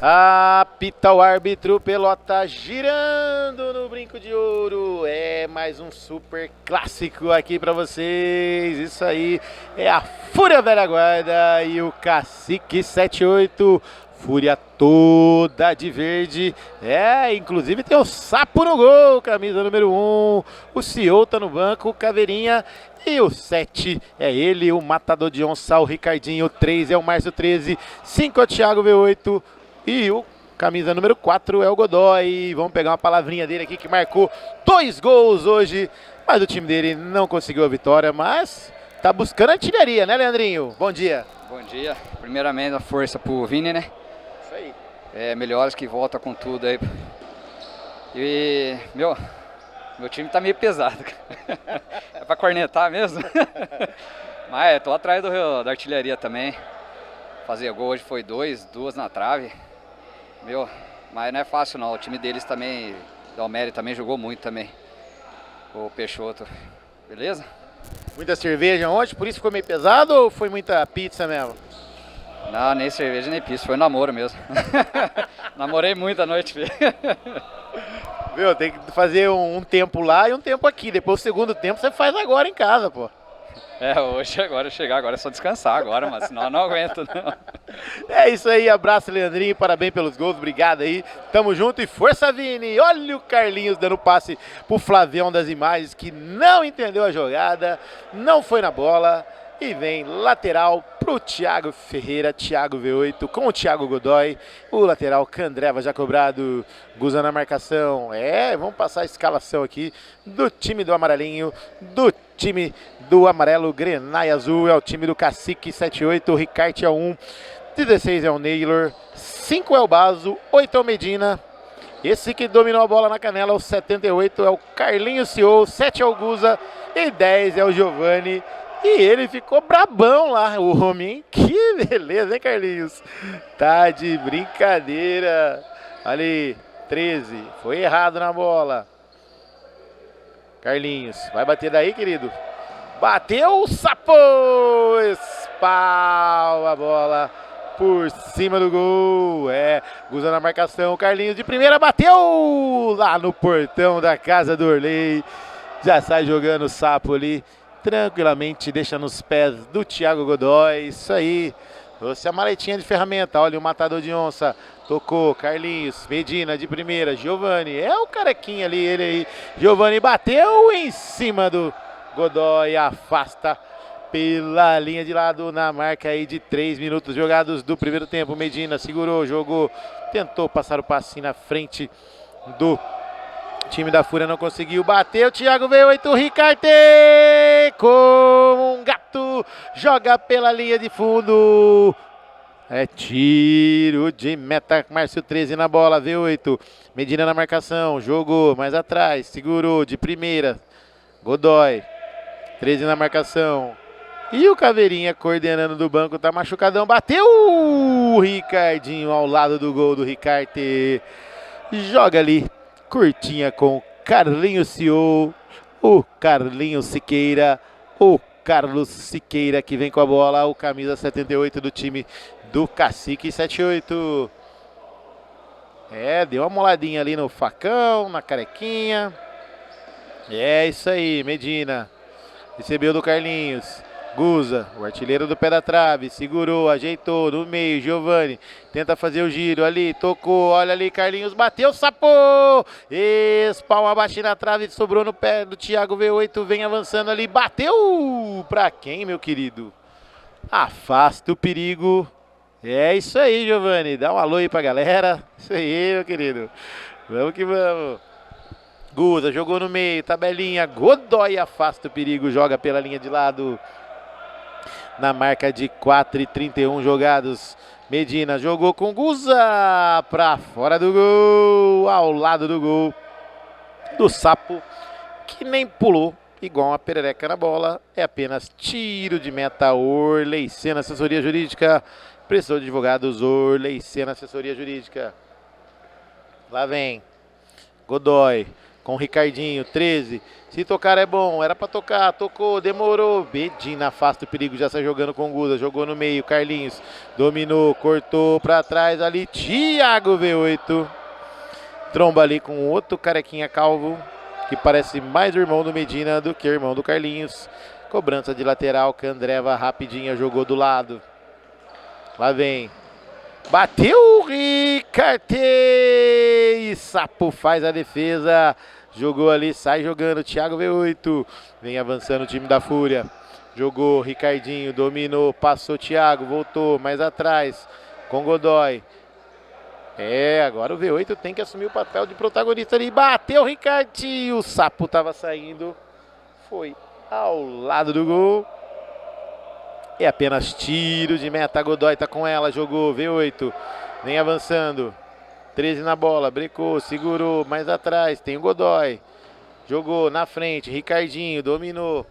Apita o árbitro, pelota girando no brinco de ouro. É mais um super clássico aqui pra vocês. Isso aí é a Fúria Velha Guarda e o Cacique 78. Fúria toda de verde. Inclusive tem o Sapo no gol, camisa número 1. O CEO tá no banco, o Caveirinha. E o 7 é ele, o matador de onça, o Ricardinho. O 3 é o Márcio 13. 5 é o Thiago V8. E o camisa número 4 é o Godoy. Vamos pegar uma palavrinha dele aqui que marcou 2 gols hoje. Mas o time dele não conseguiu a vitória, mas tá buscando artilharia, né, Leandrinho? Bom dia. Bom dia. Primeiramente, a força pro Vini, né? Isso aí. Melhores que volta com tudo aí. E, meu time tá meio pesado. É pra cornetar mesmo? Mas tô atrás da artilharia também. Fazer gol hoje foi 2 na trave. Mas não é fácil não, o time deles também, o Almério também jogou muito também, o Peixoto, beleza? Muita cerveja ontem, por isso ficou meio pesado ou foi muita pizza mesmo? Não, nem cerveja nem pizza, foi namoro mesmo. Namorei muito à noite, filho. Viu, tem que fazer um tempo lá e um tempo aqui, depois o segundo tempo você faz agora em casa, pô. Hoje agora é só descansar agora, mas senão eu não aguento não. É isso aí, abraço Leandrinho, parabéns pelos gols, obrigado aí, tamo junto e força Vini. Olha o Carlinhos dando passe pro Flavião das imagens que não entendeu a jogada, não foi na bola e vem lateral pro Thiago Ferreira, Thiago V8 com o Thiago Godoy, o lateral Candreva já cobrado, Guza na marcação. Vamos passar a escalação aqui do time do amarelinho, do time do amarelo Grenai Azul, é o time do Cacique 78, o Ricarte é o 1, 16 é o Naylor, 5 é o Bazo, 8 é o Medina, esse que dominou a bola na canela, o 78 é o Carlinhos CEO, 7 é o Guza e 10 é o Giovani. E ele ficou brabão lá, o homem, hein? Que beleza, hein, Carlinhos? Tá de brincadeira. Ali, 13, foi errado na bola. Carlinhos, vai bater daí, querido? Bateu o Sapo! Espalma a bola por cima do gol. Guza na marcação, Carlinhos de primeira, bateu lá no portão da casa do Orley. Já sai jogando o Sapo ali. Tranquilamente deixa nos pés do Thiago Godoy. Isso aí, trouxe a maletinha de ferramenta. Olha o matador de onça, tocou, Carlinhos, Medina de primeira, Giovani, é o carequinha ali, ele aí, Giovani bateu em cima do Godoy, afasta pela linha de lado na marca aí de 3 minutos jogados do primeiro tempo. Medina segurou, jogou, tentou passar o passinho na frente do time da Fúria, não conseguiu, bateu, Thiago V8, Ricarte como um gato, joga pela linha de fundo, tiro de meta, Márcio 13 na bola, V8, Medina na marcação, jogou mais atrás, segurou de primeira, Godoy, 13 na marcação, e o Caveirinha coordenando do banco, tá machucadão, bateu, o Ricardinho ao lado do gol do Ricarte, joga ali, curtinha com o Carlinhos CEO, o Carlinhos Siqueira, o Carlos Siqueira que vem com a bola, o camisa 78 do time do Cacique 78. Deu uma moladinha ali no facão, na carequinha. Isso aí, Medina. Recebeu do Carlinhos. Guza, o artilheiro do pé da trave, segurou, ajeitou, no meio, Giovani, tenta fazer o giro ali, tocou, olha ali, Carlinhos, bateu, Sapo, espalma abaixo na trave, sobrou no pé do Thiago V8, vem avançando ali, bateu, pra quem, meu querido? Afasta o perigo, isso aí, Giovani, dá um alô aí pra galera, isso aí, meu querido, vamos que vamos. Guza jogou no meio, tabelinha, Godoy afasta o perigo, joga pela linha de lado. Na marca de 4:31 jogados, Medina jogou com Guza para fora do gol, ao lado do gol do Sapo, que nem pulou igual uma perereca na bola, é apenas tiro de meta. Orley Sena, assessoria jurídica, precisou de advogados, Orley Sena, assessoria jurídica. Lá vem Godoy, com o Ricardinho, 13. Se tocar é bom, era pra tocar, tocou, demorou. Medina afasta o perigo, já sai jogando com o Guza, jogou no meio, Carlinhos dominou, cortou pra trás ali, Thiago V8. Tromba ali com outro carequinha calvo, que parece mais o irmão do Medina do que o irmão do Carlinhos. Cobrança de lateral, Candreva rapidinha jogou do lado. Lá vem. Bateu o Ricarte! E Sapo faz a defesa. Jogou ali, sai jogando. Thiago V8. Vem avançando o time da Fúria. Jogou, Ricardinho, dominou, passou Thiago, voltou mais atrás com Godoy. Agora o V8 tem que assumir o papel de protagonista ali. Bateu o Ricardinho. O Sapo tava saindo. Foi ao lado do gol. É apenas tiro de meta. Godoy tá com ela, jogou, V8. Vem avançando. 13 na bola, brecou, segurou, mais atrás, tem o Godoy. Jogou na frente, Ricardinho, dominou.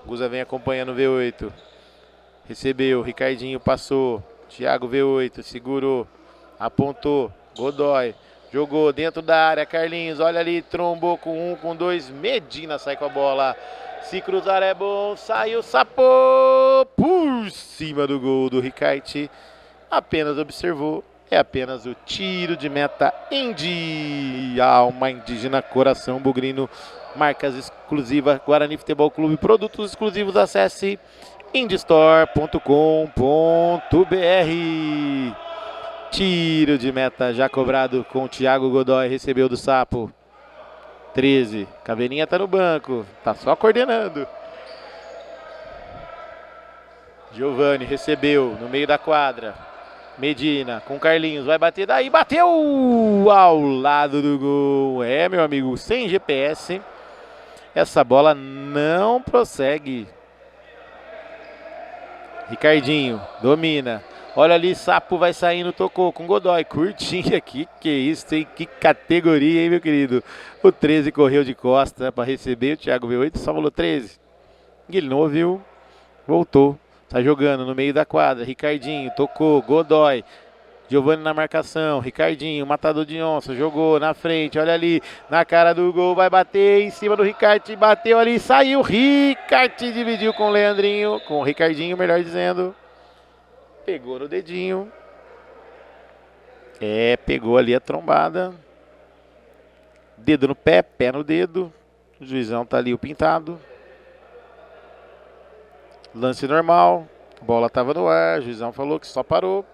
Guza vem acompanhando o V8. Recebeu, Ricardinho passou. Thiago V8, segurou, apontou, Godoy. Jogou dentro da área, Carlinhos, olha ali, trombou com 1, com 2. Medina sai com a bola. Se cruzar é bom, saiu Sapo por cima do gol do Ricarte. Apenas observou, é apenas o tiro de meta Alma Indígena Coração Bugrino. Marcas exclusivas Guarani Futebol Clube, produtos exclusivos, acesse indistore.com.br. Tiro de meta já cobrado com o Thiago Godoy, recebeu do Sapo. 13, Caveirinha tá no banco, tá só coordenando. Giovani recebeu no meio da quadra. Medina com Carlinhos, vai bater daí, bateu ao lado do gol. Meu amigo, sem GPS, essa bola não prossegue. Ricardinho domina. Olha ali, Sapo vai saindo, tocou com Godoy, curtinho aqui, que isso, hein? Que categoria, hein, meu querido? O 13 correu de costa para receber, o Thiago V8 só falou 13. Ele não ouviu, voltou, tá jogando no meio da quadra, Ricardinho, tocou, Godoy, Giovani na marcação, Ricardinho, matador de onça, jogou na frente, olha ali, na cara do gol, vai bater em cima do Ricarte, bateu ali, saiu, Ricarte dividiu com o Leandrinho, com o Ricardinho, melhor dizendo. Pegou no dedinho. Pegou ali a trombada. Dedo no pé, pé no dedo. O juizão tá ali o pintado. Lance normal. A bola tava no ar. O juizão falou que só parou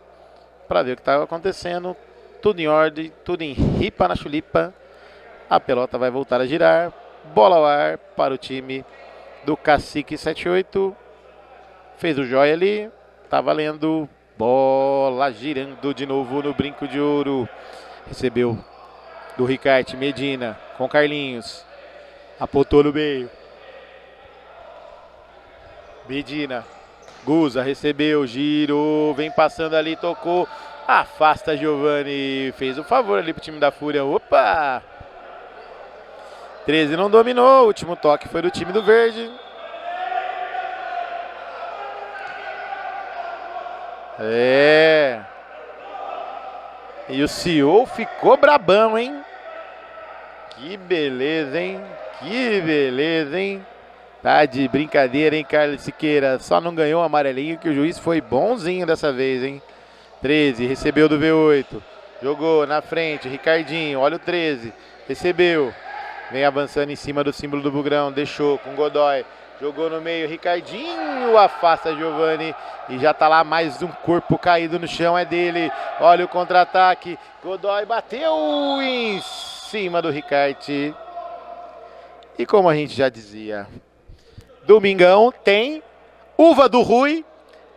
para ver o que estava acontecendo. Tudo em ordem, tudo em ripa na chulipa. A pelota vai voltar a girar. Bola ao ar para o time do Cacique 78. Fez o joia ali. Tá valendo, bola girando de novo no brinco de ouro. Recebeu do Ricarte, Medina com Carlinhos. Apontou no meio. Medina, Guza recebeu, girou, vem passando ali, tocou. Afasta Giovani, fez o favor ali pro time da Fúria. Opa! 13 não dominou, o último toque foi do time do Verde. E o CEO ficou brabão, hein? Que beleza, hein? Que beleza, hein? Tá de brincadeira, hein, Carlos Siqueira? Só não ganhou o amarelinho, que o juiz foi bonzinho dessa vez, hein? 13, recebeu do V8. Jogou na frente, Ricardinho, olha o 13. Recebeu. Vem avançando em cima do símbolo do Bugrão. Deixou com Godoy. Jogou no meio, Ricardinho afasta Giovani e já tá lá mais um corpo caído no chão, é dele. Olha o contra-ataque, Godoy bateu em cima do Ricarte. E como a gente já dizia, domingão tem uva do Rui,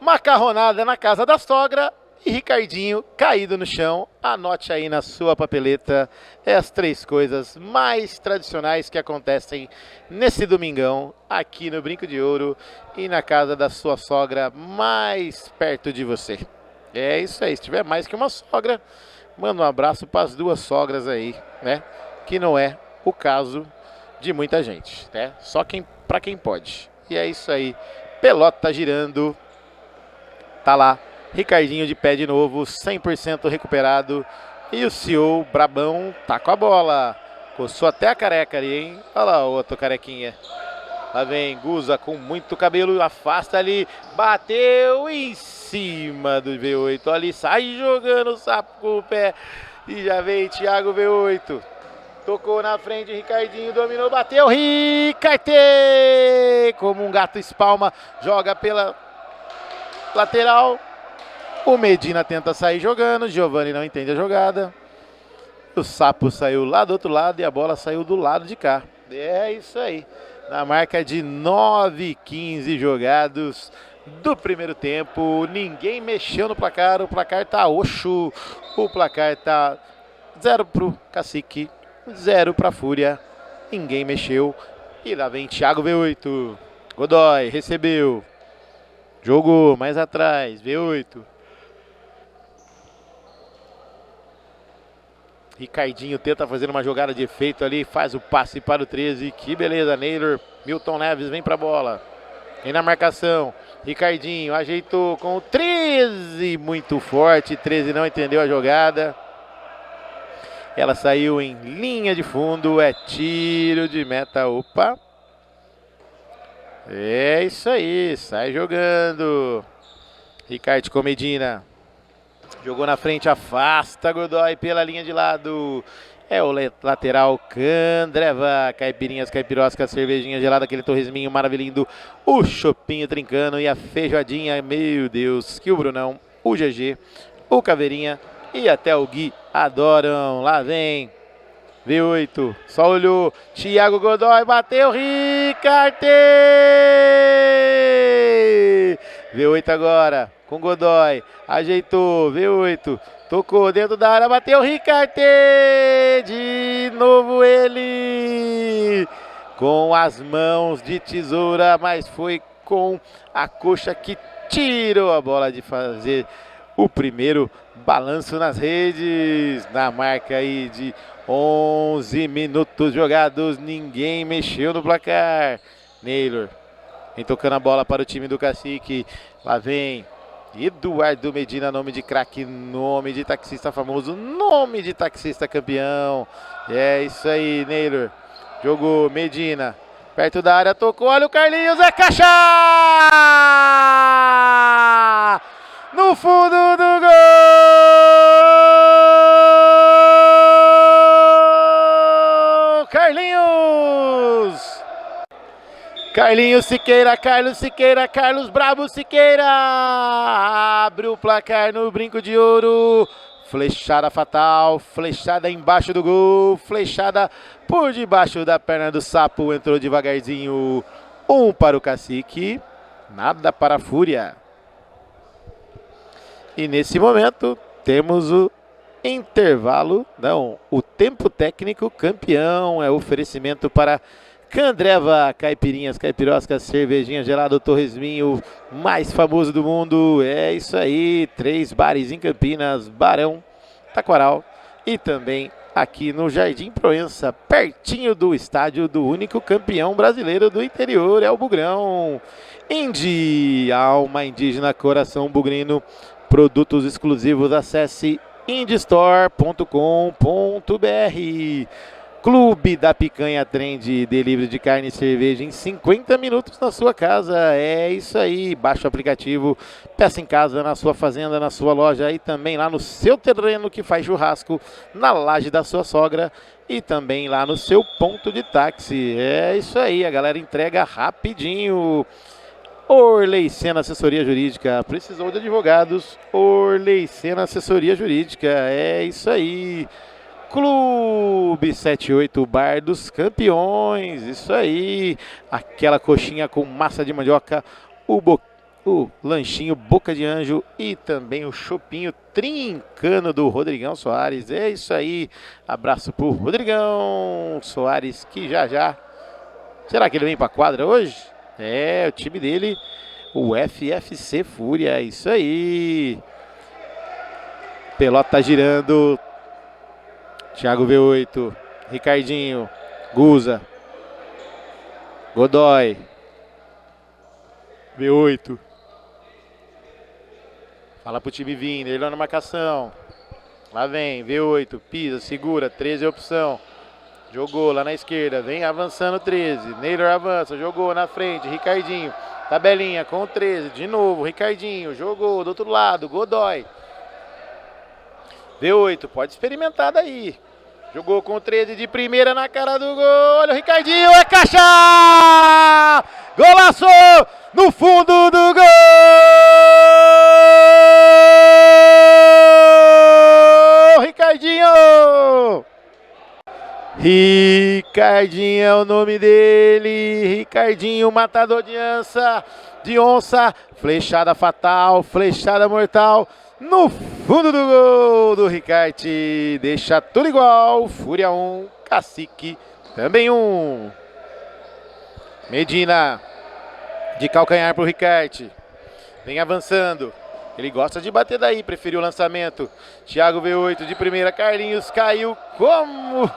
macarronada na casa da sogra e Ricardinho caído no chão. Anote aí na sua papeleta as 3 coisas mais tradicionais que acontecem nesse domingão aqui no Brinco de Ouro e na casa da sua sogra mais perto de você. É isso aí, se tiver mais que uma sogra, manda um abraço para as 2 sogras aí, né? Que não é o caso de muita gente, né? Só para quem pode. E é isso aí, pelota girando, tá lá. Ricardinho de pé de novo, 100% recuperado. E o CEO brabão tá com a bola. Coçou até a careca ali, hein? Olha lá o outro carequinha. Lá vem Guza com muito cabelo, afasta ali, bateu em cima do V8 ali, sai jogando o sapo com o pé. E já vem Thiago V8. Tocou na frente, Ricardinho dominou, bateu, Ricarte! Como um gato espalma, joga pela lateral. O Medina tenta sair jogando, Giovanni não entende a jogada. O sapo saiu lá do outro lado e a bola saiu do lado de cá. É isso aí. Na marca de 9:15 jogados do primeiro tempo. Ninguém mexeu no placar. O placar tá oxo. O placar tá 0 pro Cacique, 0 pra Fúria. Ninguém mexeu. E lá vem Thiago V8. Godoy recebeu. Jogou mais atrás. V8. Ricardinho tenta fazer uma jogada de efeito ali, faz o passe para o 13, que beleza, Naylor, Milton Neves vem para a bola, vem na marcação, Ricardinho ajeitou com o 13, muito forte, 13 não entendeu a jogada, ela saiu em linha de fundo, é tiro de meta, opa, é isso aí, sai jogando, Ricardo com Medina. Jogou na frente, afasta Godoy pela linha de lado. É o lateral Candreva. Caipirinhas, caipirosca, cervejinha gelada, aquele torresminho maravilhindo. O chopinho trincando e a feijoadinha. Meu Deus, que o Brunão, o GG, o Caveirinha e até o Gui adoram. Lá vem V8, só olhou. Thiago Godoy bateu, Ricarte! V8 agora com Godoy, ajeitou, V8, tocou dentro da área, bateu, Ricarte, de novo ele, com as mãos de tesoura, mas foi com a coxa que tirou a bola de fazer o primeiro balanço nas redes, na marca aí de 11 minutos jogados, ninguém mexeu no placar. Naylor vem tocando a bola para o time do Cacique, lá vem Eduardo Medina, nome de craque, nome de taxista famoso, nome de taxista campeão. É isso aí, Naylor. Jogou Medina, perto da área, tocou, olha o Carlinhos, é caixa! No fundo do gol! Carlinhos! Carlinhos Siqueira, Carlos Siqueira, Carlos Brabo Siqueira, abre o placar no brinco de ouro, flechada fatal, flechada embaixo do gol, flechada por debaixo da perna do sapo, entrou devagarzinho, 1 para o Cacique, nada para a Fúria. E nesse momento temos o intervalo, não, o tempo técnico campeão, é oferecimento para Candreva, caipirinhas, caipiroscas, cervejinha gelada, o torresminho mais famoso do mundo. É isso aí, 3 bares em Campinas, Barão, Taquaral e também aqui no Jardim Proença, pertinho do estádio do único campeão brasileiro do interior, é o Bugrão. Indy, alma indígena, coração bugrino, produtos exclusivos, acesse indystore.com.br. Clube da Picanha Trend, delivery de carne e cerveja em 50 minutos na sua casa. É isso aí, baixa o aplicativo, peça em casa, na sua fazenda, na sua loja e também lá no seu terreno que faz churrasco, na laje da sua sogra e também lá no seu ponto de táxi. É isso aí, a galera entrega rapidinho. Orley Sena Assessoria Jurídica, precisou de advogados, Orley Sena Assessoria Jurídica, é isso aí. Clube 78, Bar dos Campeões, isso aí, aquela coxinha com massa de mandioca, o lanchinho Boca de Anjo e também o chopinho trincano do Rodrigão Soares, é isso aí, abraço pro Rodrigão Soares, que já, será que ele vem pra quadra hoje? É, o time dele, o FFC Fúria, isso aí, pelota girando, Thiago V8, Ricardinho, Guza, Godoy, V8, fala pro time vir, ele lá na marcação, lá vem, V8, pisa, segura, 13 é opção, Jogou lá na esquerda, vem avançando 13. Neylor avança, jogou na frente, Ricardinho. Tabelinha com o 13, de novo, Ricardinho. Jogou do outro lado, Godoy. V8, pode experimentar daí. Jogou com o 13 de primeira na cara do gol. Olha o Ricardinho, é caixa! Golaço no fundo do gol! Ricardinho! Ricardinho é o nome dele. Ricardinho, matador de onça. Flechada fatal, flechada mortal. No fundo do gol do Ricarte, deixa tudo igual. Fúria 1, Cacique também 1. Medina de calcanhar para o Ricarte. Vem avançando. Ele gosta de bater daí, preferiu o lançamento. Thiago V8 de primeira, Carlinhos caiu como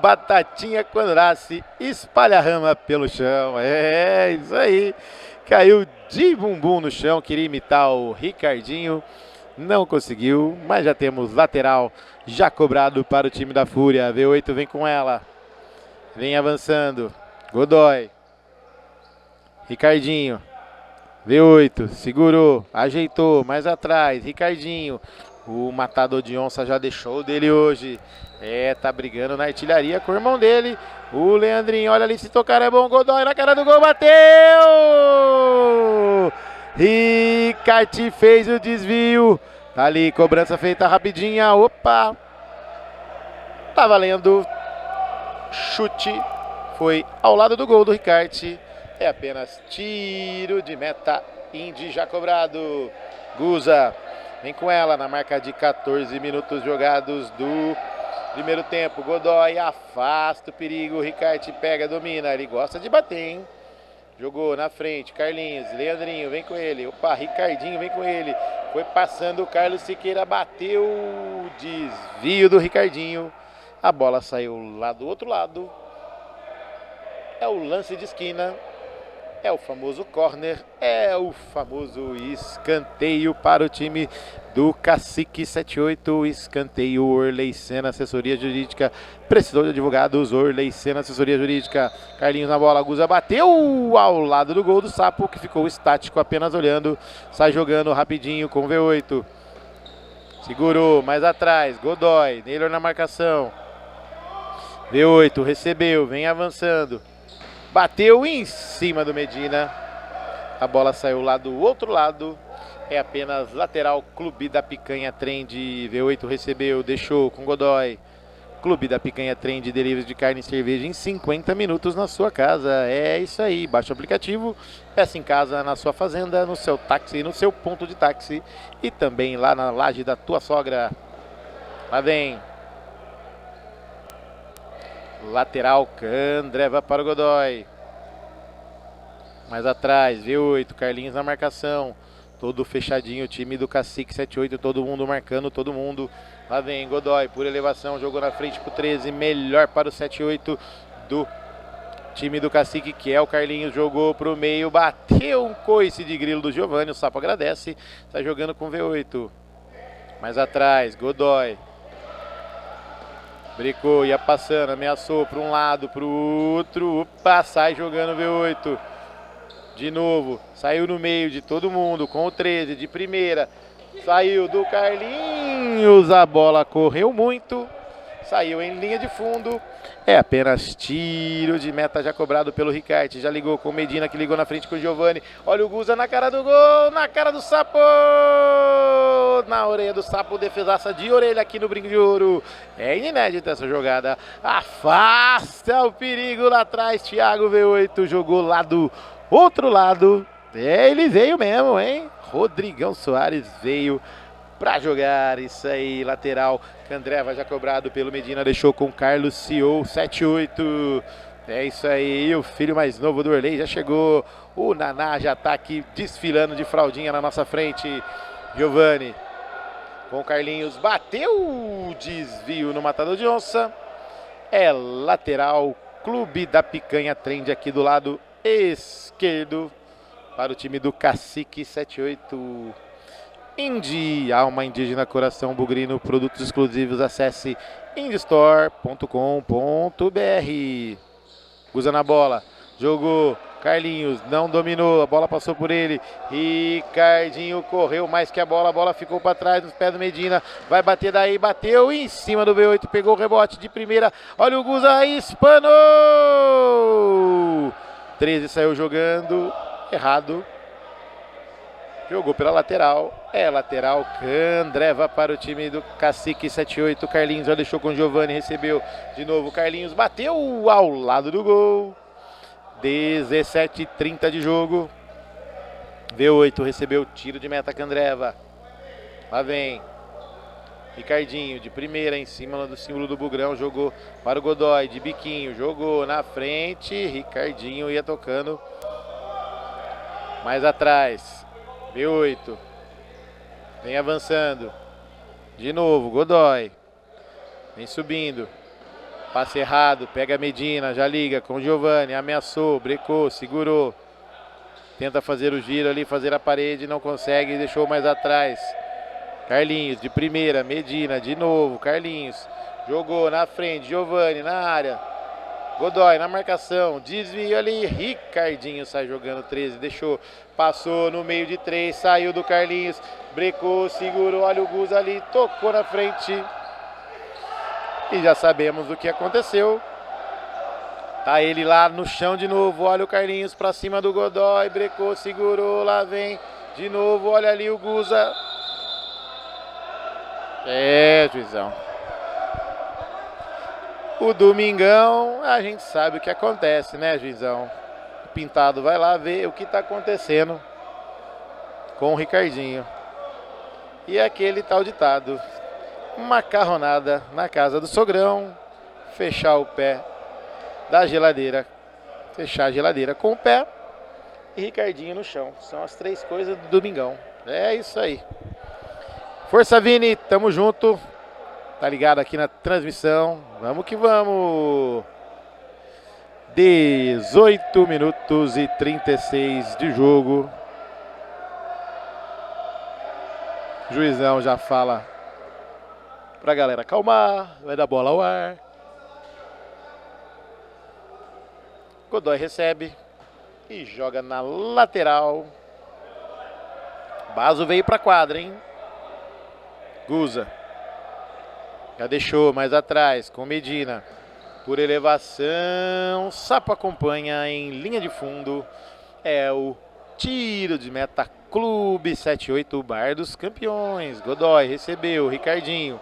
batatinha quando nasce, espalha a rama pelo chão. É isso aí. Caiu de bumbum no chão, queria imitar o Ricardinho. Não conseguiu, mas já temos lateral já cobrado para o time da Fúria. V8 vem com ela. Vem avançando. Godoy. Ricardinho. V8, segurou, ajeitou, mais atrás, Ricardinho. O matador de onça já deixou dele hoje. Tá brigando na artilharia com o irmão dele. O Leandrinho, olha ali, se tocar é bom. Godoy na cara do gol, bateu! Ricarte fez o desvio. Tá ali, cobrança feita rapidinha. Opa! Tá valendo. Chute. Foi ao lado do gol do Ricarte. É apenas tiro de meta, Indy já cobrado. Guza vem com ela na marca de 14 minutos jogados do primeiro tempo. Godoy afasta o perigo, Ricarte pega, domina, ele gosta de bater, hein? Jogou na frente, Carlinhos, Leandrinho, vem com ele. Opa, Ricardinho vem com ele. Foi passando o Carlos Siqueira, bateu, desvio do Ricardinho. A bola saiu lá do outro lado. É o lance de esquina. É o famoso corner, é o famoso escanteio para o time do Cacique 78. Escanteio, Orley Senna, assessoria jurídica. Precisou de advogados, Orley Senna, assessoria jurídica. Carlinhos na bola, Guza bateu ao lado do gol do Sapo, que ficou estático, apenas olhando. Sai jogando rapidinho com o V8. Segurou, mais atrás, Godoy, Neylor na marcação. V8, recebeu, vem avançando. Bateu em cima do Medina. A bola saiu lá do outro lado. É apenas lateral. Clube da Picanha Trend. V8 recebeu, deixou com Godoy. Clube da Picanha Trend, delivery de carne e cerveja em 50 minutos na sua casa. É isso aí. Baixe o aplicativo. Peça em casa, na sua fazenda, no seu táxi, no seu ponto de táxi. E também lá na laje da tua sogra. Lá vem. Lateral, Candreva para o Godoy. Mais atrás, V8, Carlinhos na marcação. Todo fechadinho, o time do Cacique 78, todo mundo marcando, todo mundo. Lá vem Godoy, por elevação, jogou na frente pro 13, melhor para o 78 do time do Cacique, que é o Carlinhos, jogou pro meio, bateu um coice de grilo do Giovanni, o Sapo agradece, tá jogando com V8. Mais atrás, Godoy. Bricou, ia passando, ameaçou para um lado, para o outro. Opa, sai jogando V8. De novo, saiu no meio de todo mundo com o 13 de primeira. Saiu do Carlinhos, a bola correu muito. Saiu em linha de fundo. É apenas tiro de meta já cobrado pelo Ricarte. Já ligou com o Medina, que ligou na frente com o Giovanni. Olha o Guza na cara do gol, na cara do Sapo. Na orelha do Sapo, defesaça de orelha aqui no Brinco de Ouro. É inédita essa jogada. Afasta o perigo lá atrás. Thiago V8 jogou lá do outro lado. Ele veio mesmo, hein? Rodrigão Soares veio pra jogar. Isso aí, lateral. Candreva já cobrado pelo Medina, deixou com Carlos CEO 78. É isso aí, o filho mais novo do Orley já chegou. O Naná já tá aqui desfilando de fraldinha na nossa frente. Giovanni com o Carlinhos, bateu, desvio no matador de onça. É lateral, Clube da Picanha Trend aqui do lado esquerdo para o time do Cacique 78. Indy, alma indígena, coração bugrino, produtos exclusivos, acesse indystore.com.br. Guza na bola, jogou, Carlinhos não dominou, a bola passou por ele, Ricardinho correu mais que a bola ficou para trás nos pés do Medina, vai bater daí, bateu em cima do V8, pegou o rebote de primeira, olha o Guza, espanou! 13 saiu jogando, errado. Jogou pela lateral, lateral, Candreva para o time do Cacique 78, Carlinhos já deixou com o Giovani, recebeu de novo, Carlinhos bateu ao lado do gol, 17:30 de jogo, V8 recebeu tiro de meta, Candreva, lá vem, Ricardinho de primeira em cima do símbolo do Bugrão, jogou para o Godoy de biquinho, jogou na frente, Ricardinho ia tocando mais atrás. V8, vem avançando, de novo, Godoy, vem subindo, passe errado, pega a Medina, já liga com o Giovani, ameaçou, brecou, segurou, tenta fazer o giro ali, fazer a parede, não consegue, deixou mais atrás, Carlinhos de primeira, Medina, de novo, Carlinhos, jogou na frente, Giovani na área, Godoy na marcação, desvio ali, Ricardinho sai jogando 13, deixou, passou no meio de 3, saiu do Carlinhos, brecou, segurou, olha o Guza ali, tocou na frente. E já sabemos o que aconteceu. Tá ele lá no chão de novo, olha o Carlinhos pra cima do Godoy, brecou, segurou, lá vem de novo, olha ali o Guza. Juizão. O domingão, a gente sabe o que acontece, né, juizão? O Pintado vai lá ver o que tá acontecendo com o Ricardinho. E aquele tal ditado, macarronada na casa do sogrão, fechar o pé da geladeira, fechar a geladeira com o pé e Ricardinho no chão. São as 3 coisas do domingão. É isso aí. Força, Vini, tamo junto. Tá ligado aqui na transmissão. Vamos que vamos. 18 minutos e 36 de jogo. O juizão já fala pra galera acalmar. Vai dar bola ao ar. Godoy recebe e joga na lateral. Baso veio pra quadra, hein? Guza. Já deixou mais atrás com Medina. Por elevação. Sapo acompanha em linha de fundo. É o tiro de meta, Clube 78, Bar dos Campeões. Godoy recebeu. Ricardinho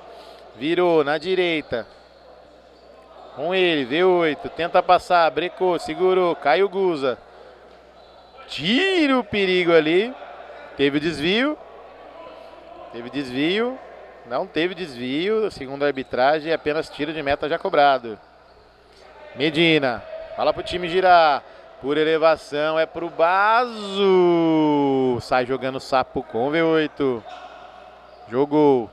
virou na direita. Com ele, V8. Tenta passar. Brecou, segurou. Caiu Guza. Tira o perigo ali. Teve o desvio. Não teve desvio, segundo a arbitragem, apenas tiro de meta já cobrado. Medina, fala pro time girar, por elevação é pro Baso. Sai jogando Sapo com o V8. Jogou.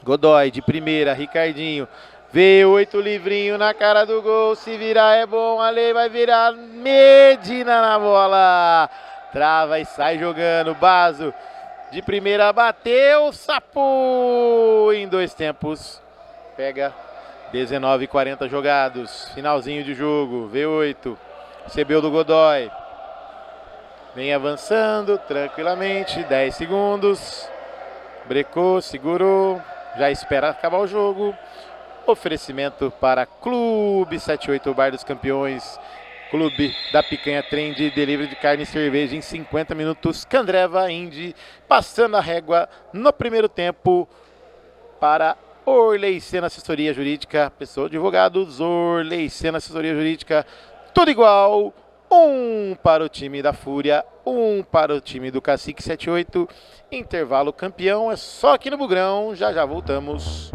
Godoy de primeira, Ricardinho. V8 livrinho na cara do gol, se virar é bom, Ale vai virar, Medina na bola. Trava e sai jogando, Baso. De primeira bateu, Sapo em 2 tempos. Pega 19:40 jogados. Finalzinho de jogo. V8. Recebeu do Godoy. Vem avançando tranquilamente. 10 segundos. Brecou, segurou. Já espera acabar o jogo. Oferecimento para Clube 78, Bar dos Campeões. Clube da Picanha, trem de delivery de carne e cerveja em 50 minutos. Candreva, Indy, passando a régua no primeiro tempo para Orley Sena Assessoria Jurídica. Pessoa de advogados, Orley Sena Assessoria Jurídica. Tudo igual. 1 para o time da Fúria, 1 para o time do Cacique 78. Intervalo campeão é só aqui no Bugrão. Já voltamos.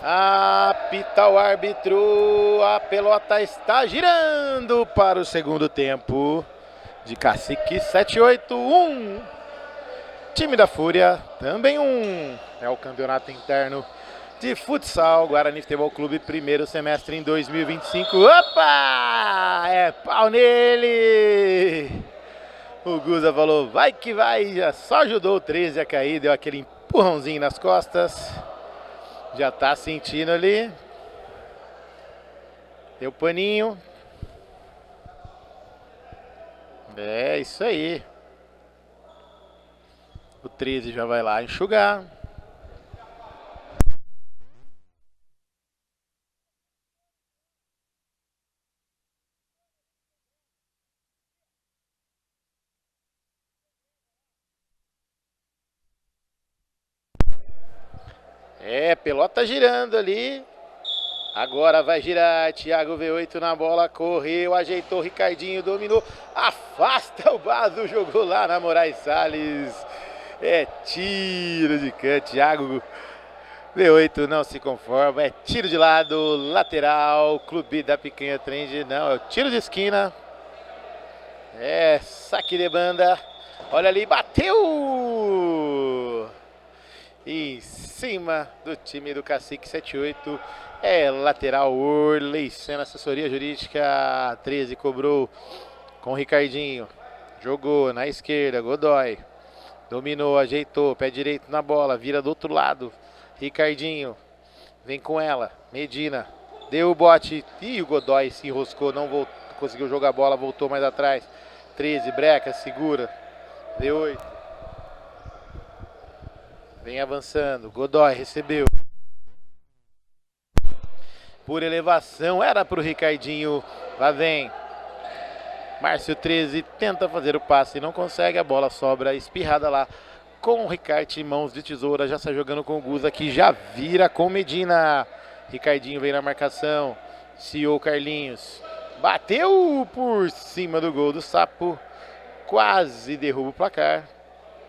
Apita o árbitro, a pelota está girando para o segundo tempo de Cacique 78, 1. time da Fúria, também é o campeonato interno de futsal, Guarani Futebol Clube, primeiro semestre em 2025. Opa! É pau nele! O Guza falou, vai que vai, já só ajudou o 13 a cair, deu aquele empurrãozinho nas costas. Já tá sentindo ali. Deu paninho. É isso aí. O 13 já vai lá enxugar. É, pelota girando ali. Agora vai girar, Thiago V8 na bola, correu, ajeitou, Ricardinho dominou, afasta o Bazo, jogou lá na Moraes Salles. É tiro de canto, Thiago V8 não se conforma, é tiro de lado, lateral, Clube da Picanha Trend, não, é o tiro de esquina. É, saque de banda, olha ali, bateu! Em cima do time do Cacique 78. É lateral Orley Senna, assessoria jurídica 13, cobrou com o Ricardinho. Jogou na esquerda, Godoy. Dominou, ajeitou, pé direito na bola, vira do outro lado. Ricardinho, vem com ela, Medina. Deu o bote, e o Godoy se enroscou, não voltou, conseguiu jogar a bola, voltou mais atrás. 13, breca, segura. V8. Vem avançando, Godoy recebeu. Por elevação, era pro Ricardinho, lá vem. Márcio 13 tenta fazer o passe, não consegue, a bola sobra espirrada lá. Com o Ricarte em mãos de tesoura, já sai jogando com o Guza, que já vira com Medina. Ricardinho vem na marcação, CEO Carlinhos. Bateu por cima do gol do Sapo, quase derruba o placar.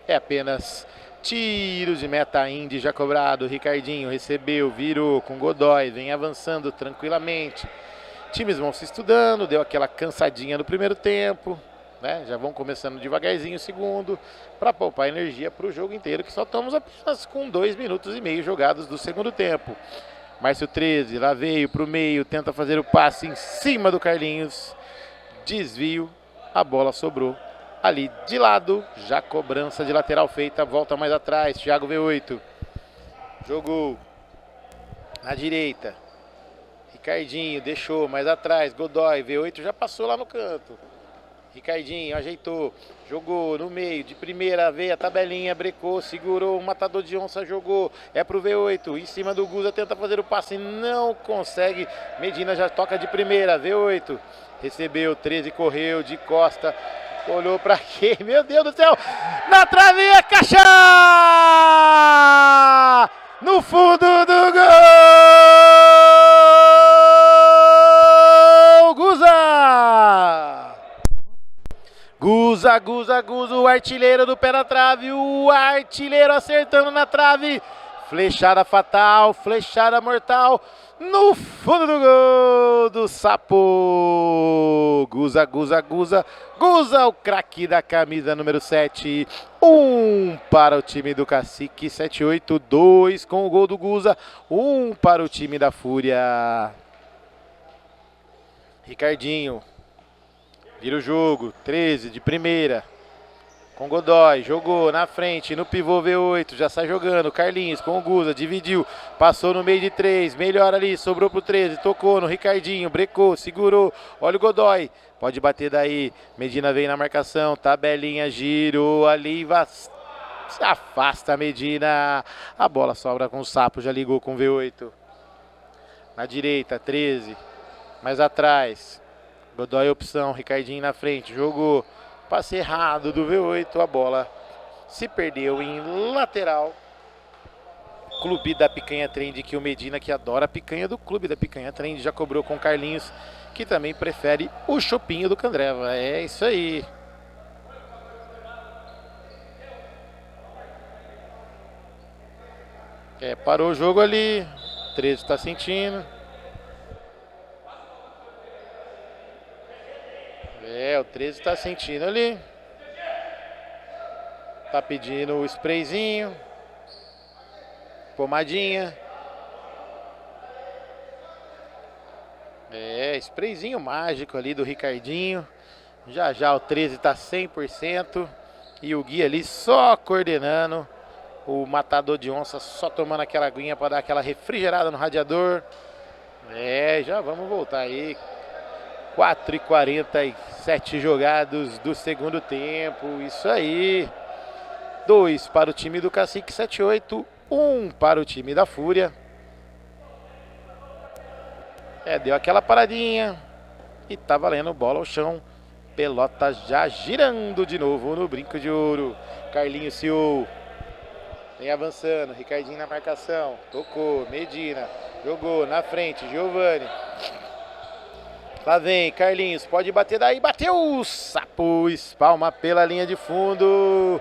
É apenas tiro de meta Indy já cobrado. Ricardinho recebeu, virou com Godoy, vem avançando tranquilamente. Times vão se estudando, deu aquela cansadinha no primeiro tempo, né? Já vão começando devagarzinho o segundo, para poupar energia para o jogo inteiro, que só estamos apenas com 2 minutos e meio jogados do segundo tempo. Márcio 13, lá veio para o meio, tenta fazer o passe em cima do Carlinhos. Desvio, a bola sobrou ali de lado, já cobrança de lateral feita, volta mais atrás, Thiago V8. Jogou na direita. Ricardinho deixou mais atrás, Godoy, V8 já passou lá no canto. Ricardinho ajeitou, jogou no meio, de primeira veio a tabelinha, brecou, segurou, o matador de onça jogou, é pro V8, em cima do Guza, tenta fazer o passe, não consegue, Medina já toca de primeira, V8, recebeu, 13 correu, de costa, olhou pra quê? Meu Deus do céu, na trave, a caixa! No fundo do gol! Guza, o artilheiro do pé na trave, o artilheiro acertando na trave, flechada fatal, flechada mortal, no fundo do gol do Sapo. Guza, o craque da camisa número 7, 1 para o time do Cacique 78, 2 com o gol do Guza, 1 para o time da Fúria. Ricardinho vira o jogo, 13 de primeira, com Godoy, jogou na frente, no pivô V8, já sai jogando, Carlinhos com o Guza, dividiu, passou no meio de 3, melhor ali, sobrou pro 13, tocou no Ricardinho, brecou, segurou, olha o Godoy, pode bater daí, Medina vem na marcação, tabelinha, girou ali, se afasta a Medina, a bola sobra com o Sapo, já ligou com o V8, na direita, 13, mais atrás, Godoy opção, Ricardinho na frente, jogou, passe errado do V8, a bola se perdeu em lateral. Clube da Picanha Trend, que o Medina, que adora a picanha do Clube da Picanha Trend, já cobrou com Carlinhos, que também prefere o chopinho do Candreva. É isso aí. Parou o jogo ali, 13 está sentindo. O 13 está sentindo ali. Tá pedindo o sprayzinho. Pomadinha. Sprayzinho mágico ali do Ricardinho. Já já o 13 tá 100%. E o Gui ali só coordenando. O matador de onça só tomando aquela aguinha para dar aquela refrigerada no radiador. Já vamos voltar aí. 4h47 jogados do segundo tempo. Isso aí. 2 para o time do Cacique 78. 1 para o time da Fúria. Deu aquela paradinha. E tá valendo bola ao chão. Pelota já girando de novo no brinco de ouro. Carlinhos Ciu. Vem avançando. Ricardinho na marcação. Tocou. Medina. Jogou na frente. Giovani. Lá vem Carlinhos. Pode bater daí. Bateu. Sapo. Espalma pela linha de fundo.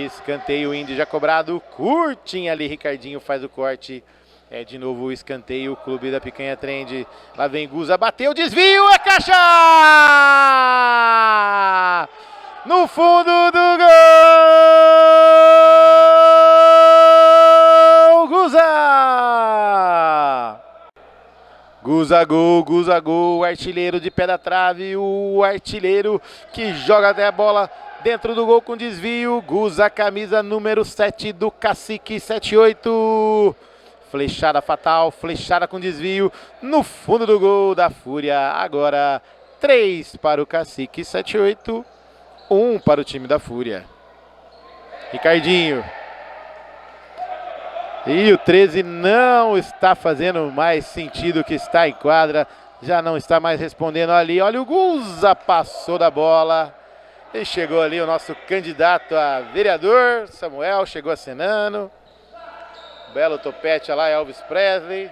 Escanteio índio já cobrado. Curtinho ali. Ricardinho faz o corte. De novo o escanteio, o clube da Picanha Trend. Lá vem Guza, bateu, desvio, é caixa! No fundo do gol! Guza! Guza gol, artilheiro de pé da trave, o artilheiro que joga até a bola dentro do gol com desvio. Guza, camisa número 7 do Cacique 78. Flechada fatal, flechada com desvio no fundo do gol da Fúria. Agora 3 para o Cacique 78, 1 para o time da Fúria. Ricardinho. E o 13 não está fazendo mais sentido que está em quadra. Já não está mais respondendo ali. Olha o Guza, passou da bola. E chegou ali o nosso candidato a vereador, Samuel, chegou acenando. Belo topete lá, Elvis Presley.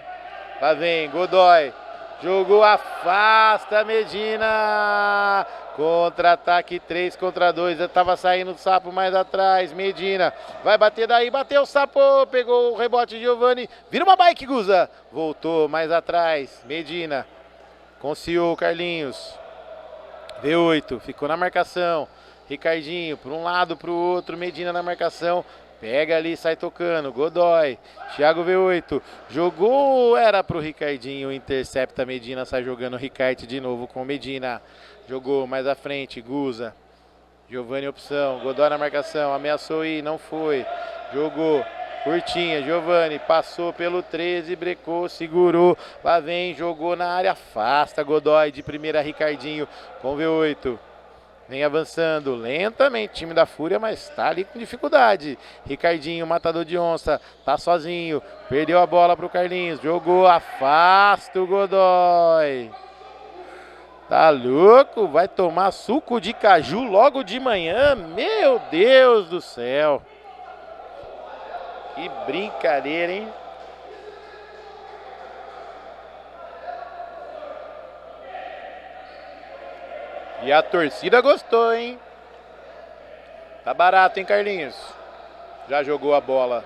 Lá vem Godoy. Jogou, afasta Medina. Contra-ataque 3 contra 2. Estava saindo o Sapo mais atrás. Medina vai bater daí. Bateu o Sapo. Pegou o rebote de Giovani. Vira uma bike, Guza. Voltou mais atrás. Medina. Conciou Carlinhos. V8. Ficou na marcação. Ricardinho. Para um lado, para o outro. Medina na marcação. Pega ali, sai tocando, Godoy, Thiago V8, jogou, era pro Ricardinho, intercepta Medina, sai jogando o Ricarte de novo com Medina, jogou mais à frente, Guza, Giovani opção, Godoy na marcação, ameaçou ir, não foi, jogou, curtinha, Giovani, passou pelo 13, brecou, segurou, lá vem, jogou na área, afasta Godoy, de primeira Ricardinho com V8. Vem avançando lentamente, time da Fúria, mas tá ali com dificuldade. Ricardinho, matador de onça, tá sozinho. Perdeu a bola pro Carlinhos, jogou, afasta o Godoy. Tá louco? Vai tomar suco de caju logo de manhã? Meu Deus do céu. Que brincadeira, hein? E a torcida gostou, hein? Tá barato, hein, Carlinhos? Já jogou a bola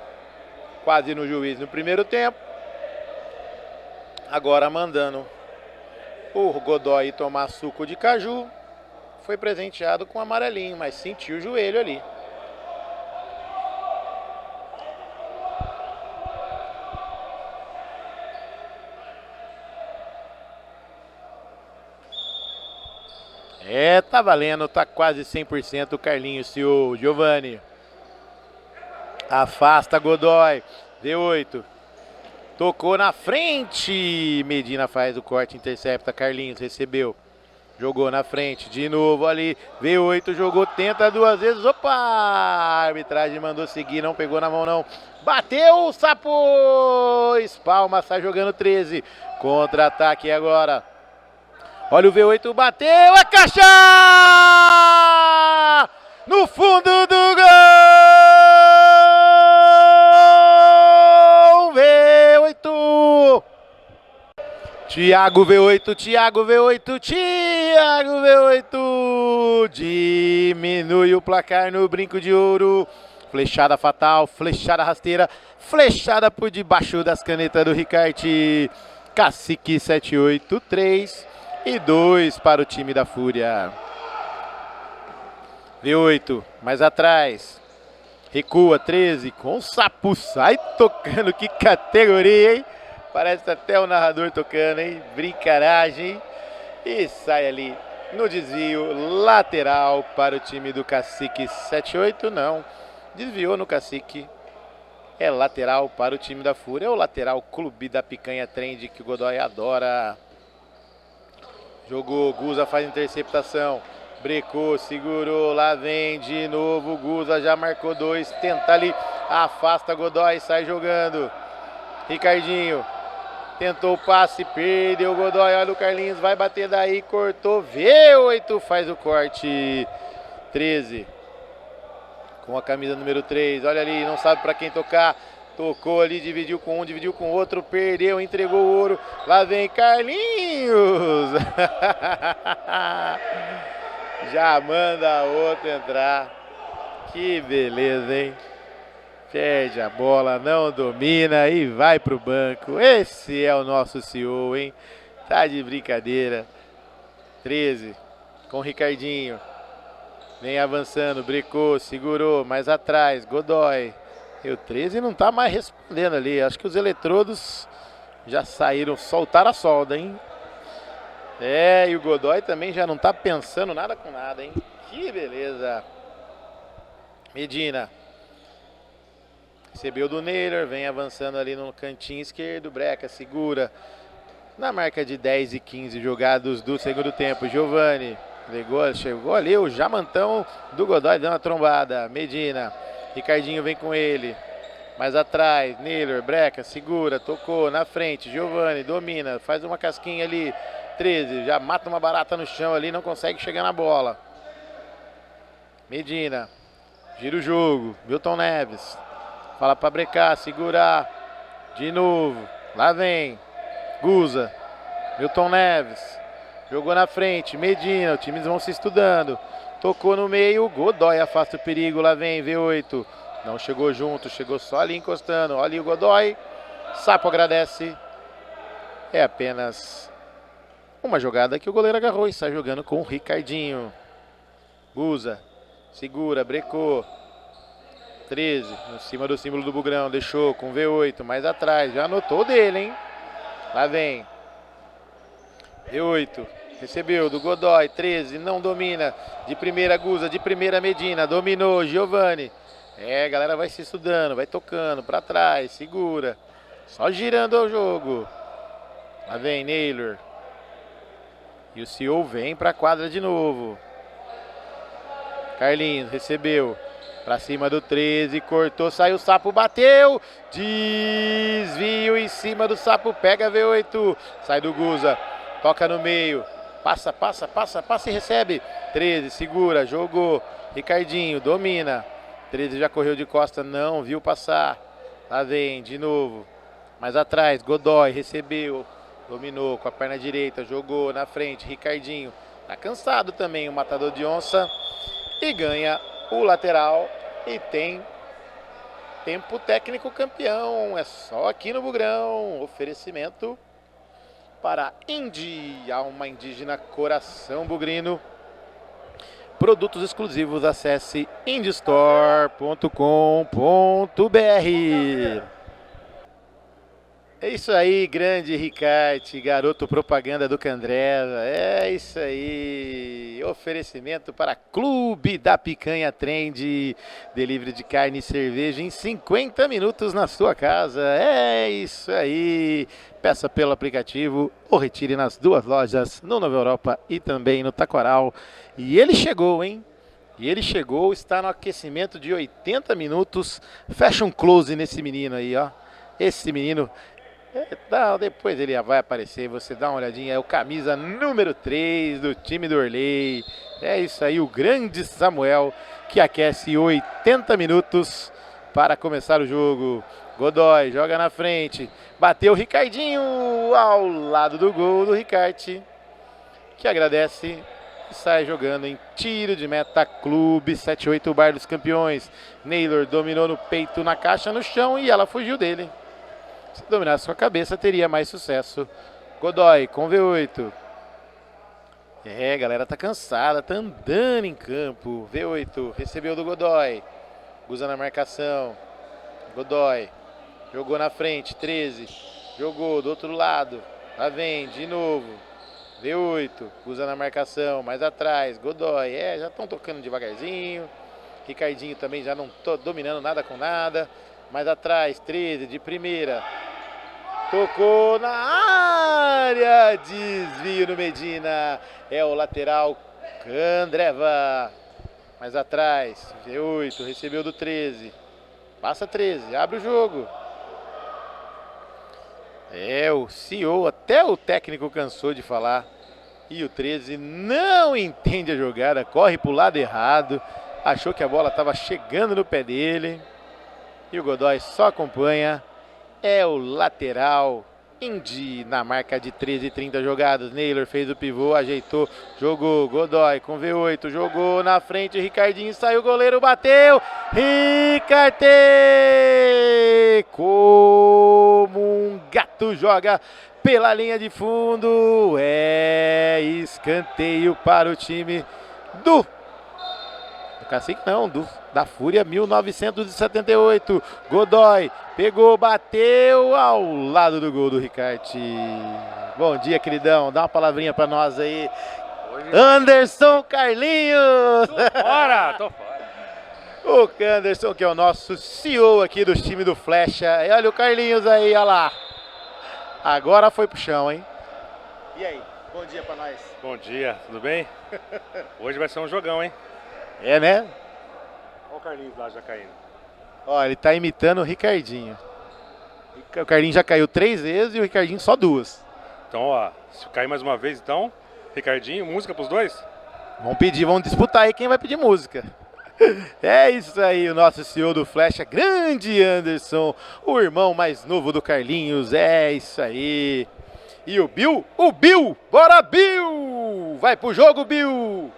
quase no juiz no primeiro tempo. Agora mandando o Godoy tomar suco de caju. Foi presenteado com amarelinho, mas sentiu o joelho ali. Tá valendo, tá quase 100% o Carlinhos, o Giovani. Afasta Godoy, V8. Tocou na frente, Medina faz o corte, intercepta, Carlinhos recebeu. Jogou na frente, de novo ali, V8 jogou, tenta 2 vezes, opa! A arbitragem mandou seguir, não pegou na mão não. Bateu o Sapo! Espalma, sai jogando 13. Contra-ataque agora. Olha o V8, bateu, é caixa! No fundo do gol! V8! Thiago V8, Thiago V8, Thiago V8! Diminui o placar no brinco de ouro. Flechada fatal, flechada rasteira, flechada por debaixo das canetas do Ricarte. Cacique 783. E 2 para o time da Fúria. V8, mais atrás. Recua, 13, com o Sapo, sai tocando, que categoria, hein? Parece até o narrador tocando, hein? Brincaragem, hein? E sai ali no desvio, lateral para o time do Cacique 78, não. Desviou no Cacique, é lateral para o time da Fúria, é o lateral Clube da Picanha Trend, que o Godoy adora. Jogou, Guza faz interceptação. Brecou, segurou, lá vem de novo, Guza já marcou 2, tenta ali, afasta Godoy, sai jogando. Ricardinho, tentou o passe, perdeu o Godoy, olha o Carlinhos, vai bater daí, cortou, V8 faz o corte. 13, com a camisa número 3, olha ali, não sabe para quem tocar. Tocou ali, dividiu com um, dividiu com o outro, perdeu, entregou o ouro. Lá vem Carlinhos. Já manda outro entrar. Que beleza, hein? Perde a bola, não domina e vai pro banco. Esse é o nosso CEO, hein? Tá de brincadeira. 13, com o Ricardinho. Vem avançando, brecou, segurou, mais atrás, Godoy. E o 13 não tá mais respondendo ali. Acho que os eletrodos já saíram, soltaram a solda, hein? É, e o Godoy também já não tá pensando nada com nada, hein? Que beleza. Medina. Recebeu do Naylor, vem avançando ali no cantinho esquerdo. Breca segura. Na marca de 10 e 15 jogados do segundo tempo. Giovani. Chegou ali o jamantão do Godoy dando uma trombada. Medina. Ricardinho vem com ele. Mais atrás, Naylor, Breca, segura, tocou, na frente, Giovani, domina, faz uma casquinha ali, 13, já mata uma barata no chão ali, não consegue chegar na bola. Medina, gira o jogo, Milton Neves, fala pra brecar, segurar, de novo, lá vem, Guza, Milton Neves, jogou na frente, Medina, os times vão se estudando. Tocou no meio, Godoy afasta o perigo, lá vem V8. Não chegou junto, chegou só ali encostando. Olha ali o Godoy. Sapo agradece. É apenas uma jogada que o goleiro agarrou e sai jogando com o Ricardinho. Guza, segura, brecou. 13, em cima do símbolo do Bugrão, deixou com V8, mais atrás. Já anotou dele, hein? Lá vem. V8. Recebeu do Godoy, 13, não domina. De primeira Guza, de primeira Medina. Dominou, Giovani. É, a galera vai se estudando, vai tocando pra trás, segura. Só girando o jogo. Lá vem Naylor. E o CEO vem pra quadra de novo. Carlinhos recebeu. Pra cima do 13, cortou, saiu o Sapo, bateu. Desvio em cima do Sapo, pega V8. Sai do Guza, toca no meio. Passa, passa, passa, passa e recebe. 13, segura, jogou. Ricardinho, domina. 13 já correu de costa, não viu passar. Lá vem, de novo. Mais atrás, Godoy, recebeu. Dominou com a perna direita, jogou na frente. Ricardinho, tá cansado também o matador de onça. E ganha o lateral. E tem tempo técnico campeão. É só aqui no Bugrão. Oferecimento para Indy, alma indígena, coração bugrino. Produtos exclusivos, acesse indystore.com.br. É isso aí, grande Ricarte, garoto propaganda do Candreva. É isso aí. Oferecimento para Clube da Picanha Trend. Delivery de carne e cerveja em 50 minutos na sua casa. É isso aí. Peça pelo aplicativo ou retire nas duas lojas, no Nova Europa e também no Taquaral. E ele chegou, hein? E ele chegou, está no aquecimento de 80 minutos. Fecha um close nesse menino aí, ó. Esse menino... depois ele vai aparecer, você dá uma olhadinha, é o camisa número 3 do time do Orley. É isso aí, o grande Samuel, que aquece 80 minutos para começar o jogo. Godoy joga na frente, bateu o Ricardinho ao lado do gol do Ricarte, que agradece e sai jogando em tiro de meta. Clube 78, Bar dos Campeões. Naylor dominou no peito, na caixa, no chão, e ela fugiu dele. Se dominasse com a cabeça, teria mais sucesso. Godoy com V8. É, galera tá cansada, tá andando em campo. V8, recebeu do Godoy. Guza na marcação. Godoy, jogou na frente, 13. Jogou do outro lado. Lá vem, de novo. V8, Guza na marcação, mais atrás. Godoy, já estão tocando devagarzinho. Ricardinho também já não tô dominando nada com nada. Mais atrás, 13, de primeira. Tocou na área, desvio no Medina, é o lateral Candreva. Mais atrás, V8, recebeu do 13. Passa 13, abre o jogo. O CEO, até o técnico cansou de falar. E o 13 não entende a jogada, corre pro lado errado. Achou que a bola estava chegando no pé dele. E o Godoy só acompanha. É o lateral Indy na marca de 13 e 30 jogadas. Naylor fez o pivô, ajeitou, jogou. Godoy com V8, jogou na frente. Ricardinho saiu, goleiro bateu. Ricarte! Como um gato joga pela linha de fundo. Escanteio para o time do Cacique não, da Fúria 1978. Godoy pegou, bateu ao lado do gol do Ricarte. Bom dia, queridão. Dá uma palavrinha pra nós aí. Anderson Carlinhos. Tô fora. O Anderson, que é o nosso CEO aqui do time do Flecha. E olha o Carlinhos aí, olha lá. Agora foi pro chão, hein? E aí, bom dia pra nós. Bom dia, tudo bem? Hoje vai ser um jogão, hein? É, né? Olha o Carlinhos lá já caindo. Ó, ele tá imitando o Ricardinho. O Carlinhos já caiu 3 vezes e o Ricardinho só 2. Então, ó, se cair mais uma vez, então, Ricardinho, música pros dois? Vamos disputar aí quem vai pedir música. É isso aí, o nosso CEO do Flecha, grande Anderson, o irmão mais novo do Carlinhos, é isso aí. E o Bill, bora Bill! Vai pro jogo, Bill!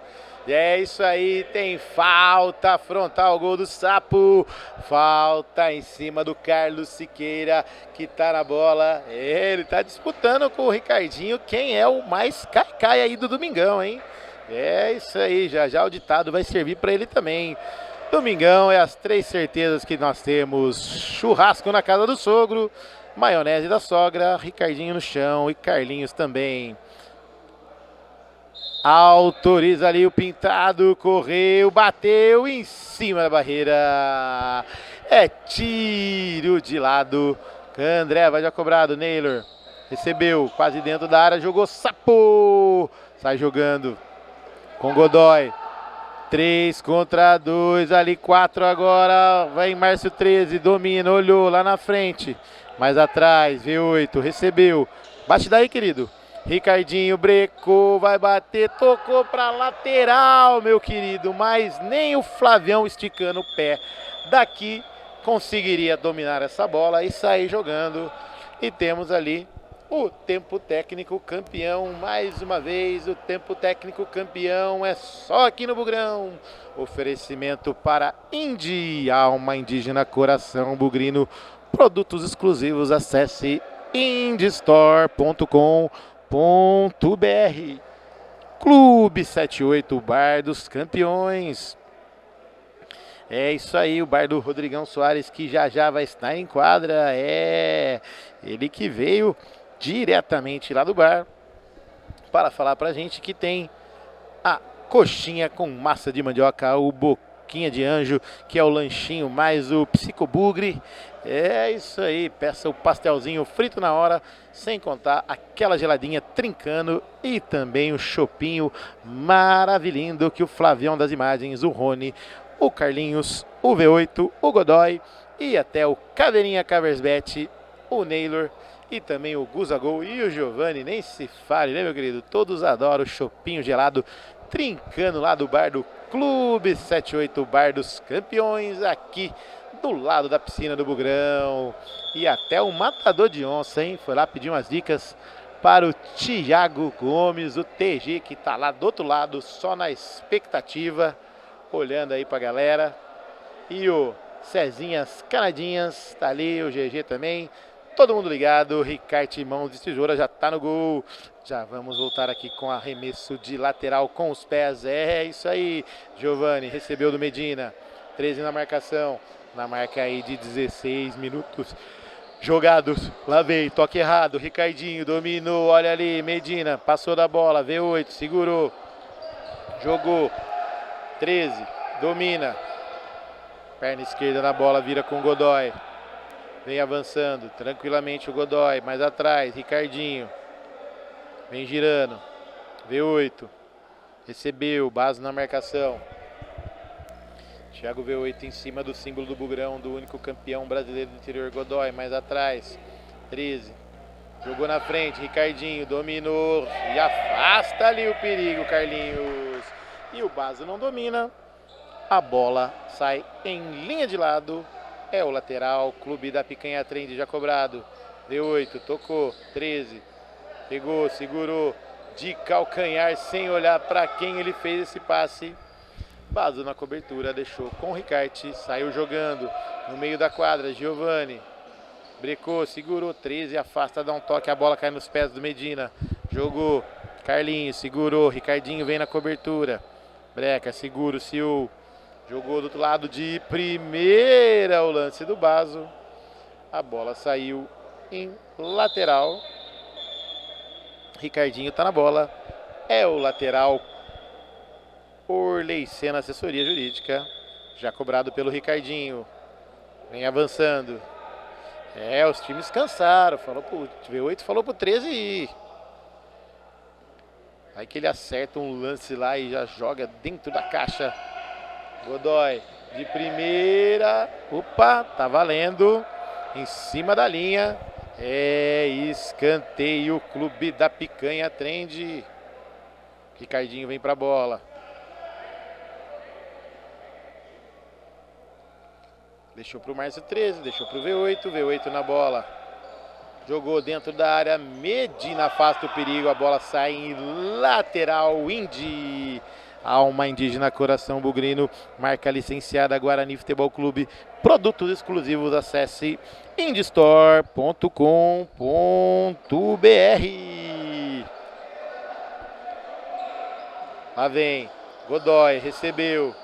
É isso aí, tem falta frontal, gol do Sapo, falta em cima do Carlos Siqueira, que tá na bola, ele tá disputando com o Ricardinho quem é o mais cai aí do Domingão, hein? É isso aí, já o ditado vai servir para ele também. Domingão é as 3 certezas que nós temos: churrasco na casa do sogro, maionese da sogra, Ricardinho no chão e Carlinhos também. Autoriza ali o pintado, correu, bateu em cima da barreira. É tiro de lado. André vai já cobrado, Naylor recebeu, quase dentro da área, jogou Sapo. Sai jogando com Godoy. 3 contra 2, ali 4 agora. Vai em Márcio 13, domina, olhou lá na frente. Mais atrás, V8, recebeu. Bate daí, querido. Ricardinho brecou, vai bater, tocou pra lateral, meu querido, mas nem o Flavião esticando o pé daqui conseguiria dominar essa bola e sair jogando. E temos ali o tempo técnico campeão, mais uma vez, o tempo técnico campeão é só aqui no Bugrão. Oferecimento para Indy, alma indígena, coração bugrino, produtos exclusivos, acesse indystore.com.br. Clube 78, Bar dos Campeões. É isso aí, o bar do Rodrigão Soares, que já vai estar em quadra. É ele que veio diretamente lá do bar para falar pra gente que tem a coxinha com massa de mandioca, o boquinha de anjo, que é o lanchinho mais o psicobugre. É isso aí, peça o pastelzinho frito na hora, sem contar aquela geladinha trincando e também o chopinho maravilhindo que o Flavião das imagens, o Rony, o Carlinhos, o V8, o Godoy e até o Caveirinha Caversbet, o Naylor e também o Guzagol e o Giovanni, nem se fale, né, meu querido? Todos adoram o chopinho gelado trincando lá do bar do Clube 78, Bar dos Campeões, aqui do lado da piscina do Bugrão. E até o matador de onça, hein? Foi lá pedir umas dicas para o Thiago Gomes, o TG, que tá lá do outro lado, só na expectativa, olhando aí pra galera. E o Cezinhas Canadinhas tá ali, o GG também, Todo mundo ligado, Ricarte Mãos de Tesoura já tá no gol. Já vamos voltar aqui com arremesso de lateral com os pés. É isso aí, Giovani recebeu do Medina. 13 na marcação, na marca aí de 16 minutos jogados. Lá vem, toque errado, Ricardinho dominou, olha ali, Medina, passou da bola, V8, segurou, jogou, 13, domina, perna esquerda na bola, vira com o Godoy. Vem avançando, tranquilamente o Godoy, mais atrás, Ricardinho. Vem girando, V8, recebeu, base na marcação. Thiago V8 em cima do símbolo do Bugrão, do único campeão brasileiro do interior, Godoy, mais atrás, 13. Jogou na frente, Ricardinho, dominou e afasta ali o perigo, Carlinhos. E o Baso não domina, a bola sai em linha de lado. É o lateral, Clube da Picanha Trend já cobrado. V8, tocou, 13. Pegou, segurou, de calcanhar, sem olhar para quem ele fez esse passe. Baso na cobertura, deixou com o Ricarte, saiu jogando no meio da quadra, Giovani. Brecou, segurou, 13, afasta, dá um toque, a bola cai nos pés do Medina. Jogou, Carlinhos, segurou, Ricardinho vem na cobertura. Breca, segura o Ciu. Jogou do outro lado de primeira o lance do Baso. A bola saiu em lateral. Ricardinho tá na bola. É o lateral por Leicena Assessoria Jurídica. Já cobrado pelo Ricardinho. Vem avançando. É, os times cansaram. Falou pro V8, falou pro 13 ir. Aí que ele acerta um lance lá e já joga dentro da caixa. Godoy de primeira. Opa, tá valendo. Em cima da linha. É escanteio, Clube da Picanha Trend. Ricardinho vem pra bola. Deixou pro Márcio 13, deixou pro V8, V8 na bola. Jogou dentro da área, Medina afasta o perigo, a bola sai em lateral, Indy. Alma Indígena Coração Bugrino, marca licenciada Guarani Futebol Clube, produtos exclusivos, acesse indistore.com.br. Lá vem, Godoy, recebeu,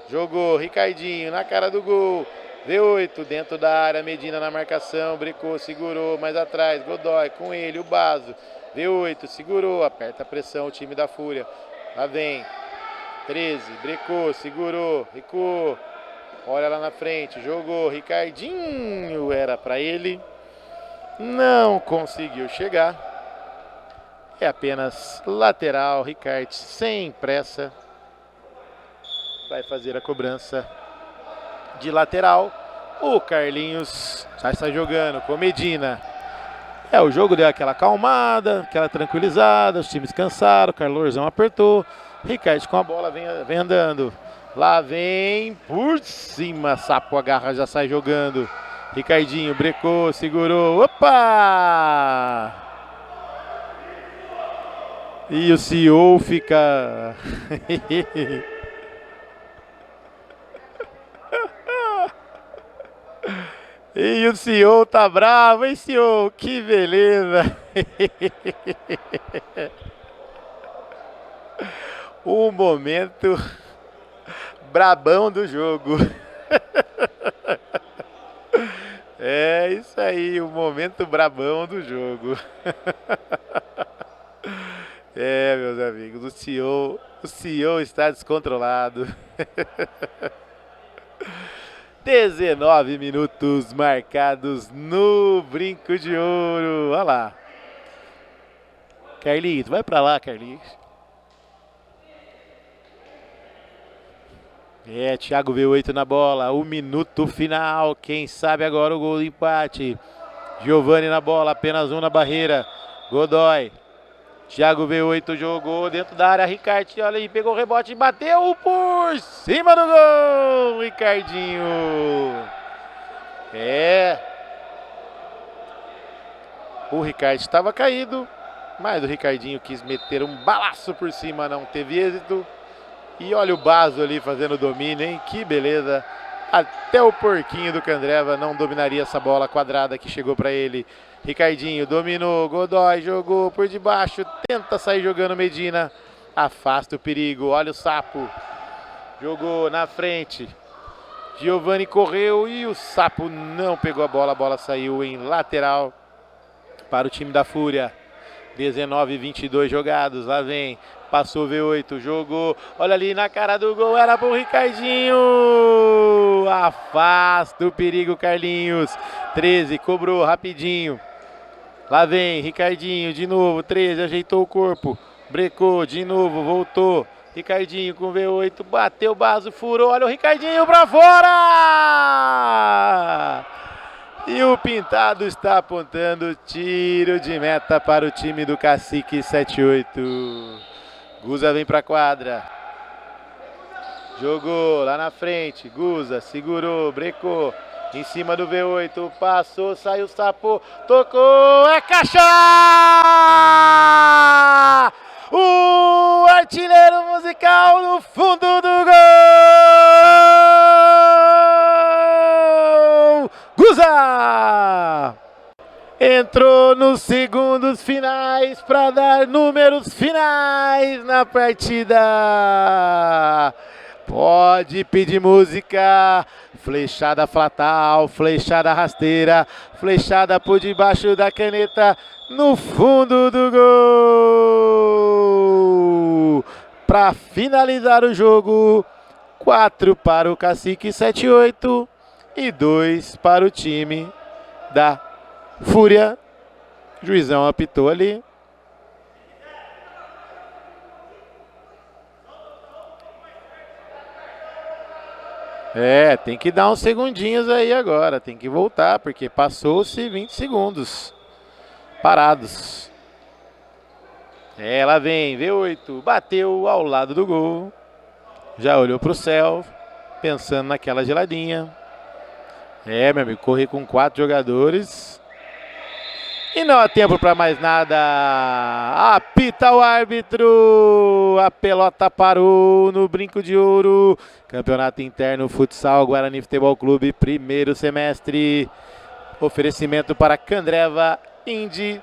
jogou, Ricardinho na cara do gol, V8 dentro da área, Medina na marcação, brecou, segurou, mais atrás, Godoy com ele, o Baso, V8, segurou, aperta a pressão o time da Fúria, lá vem, 13, brecou, segurou, recuou, olha lá na frente, jogou, Ricardinho, era para ele, não conseguiu chegar, é apenas lateral, Ricarte sem pressa, vai fazer a cobrança de lateral, o Carlinhos já está jogando com Medina, o jogo deu aquela acalmada, aquela tranquilizada, os times cansaram, o Carlorzão apertou, Ricarte com a bola vem andando, lá vem por cima, Sapo agarra, já sai jogando, Ricardinho brecou, segurou, opa! E o CEO fica... E o CEO tá bravo, hein, CEO? Que beleza! O momento brabão do jogo. É isso aí, o momento brabão do jogo. É, meus amigos, o CEO está descontrolado. 19 minutos marcados no Brinco de Ouro. Olha lá. Carlinhos, vai pra lá, Carlinhos. É, Thiago V8 na bola. O minuto final. Quem sabe agora o gol do empate. Giovani na bola, apenas um na barreira. Godoy. Thiago V8 jogou dentro da área, Ricarte, olha aí, pegou o rebote e bateu por cima do gol, Ricardinho. O Ricarte estava caído, mas o Ricardinho quis meter um balaço por cima, não teve êxito. E olha o Baso ali fazendo domínio, hein, que beleza. Até o porquinho do Candreva não dominaria essa bola quadrada que chegou para ele. Ricardinho dominou, Godoy jogou por debaixo, tenta sair jogando Medina. Afasta o perigo, olha o Sapo. Jogou na frente. Giovani correu e o Sapo não pegou a bola saiu em lateral para o time da Fúria. 19-22 jogados, lá vem, passou V8, jogou, olha ali na cara do gol, era pro Ricardinho, afasta o perigo Carlinhos, 13, cobrou rapidinho, lá vem Ricardinho de novo, 13, ajeitou o corpo, brecou de novo, voltou, Ricardinho com V8, bateu o baso, furou, olha o Ricardinho pra fora! E o Pintado está apontando tiro de meta para o time do Cacique 78. Guza vem para a quadra. Jogou lá na frente. Guza segurou, brecou. Em cima do V8. Passou, saiu o Sapo. Tocou. É caixa! O artilheiro musical no fundo do gol! Guza! Entrou nos segundos finais para dar números finais na partida. Pode pedir música. Flechada fatal, flechada rasteira, flechada por debaixo da caneta no fundo do gol. Para finalizar o jogo, 4 para o Cacique 78 e 2 para o time da Fúria. Juizão apitou ali. Tem que dar uns segundinhos aí agora. Tem que voltar, porque passou-se 20 segundos parados. Lá vem, V8, bateu ao lado do gol. Já olhou para o céu, pensando naquela geladinha. Meu amigo, corri com 4 jogadores. E não há tempo para mais nada. Apita o árbitro. A pelota parou no Brinco de Ouro. Campeonato Interno Futsal Guarani Futebol Clube, primeiro semestre. Oferecimento para Candreva, Indy,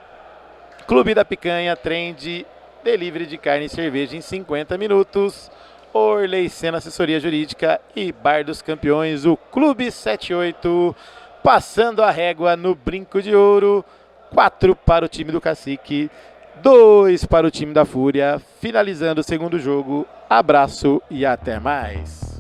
Clube da Picanha, Trend, delivery de carne e cerveja em 50 minutos. Orley Sena Assessoria Jurídica e Bar dos Campeões, o Clube 78, passando a régua no Brinco de Ouro. 4 para o time do Cacique, 2 para o time da Fúria. Finalizando o segundo jogo. Abraço e até mais.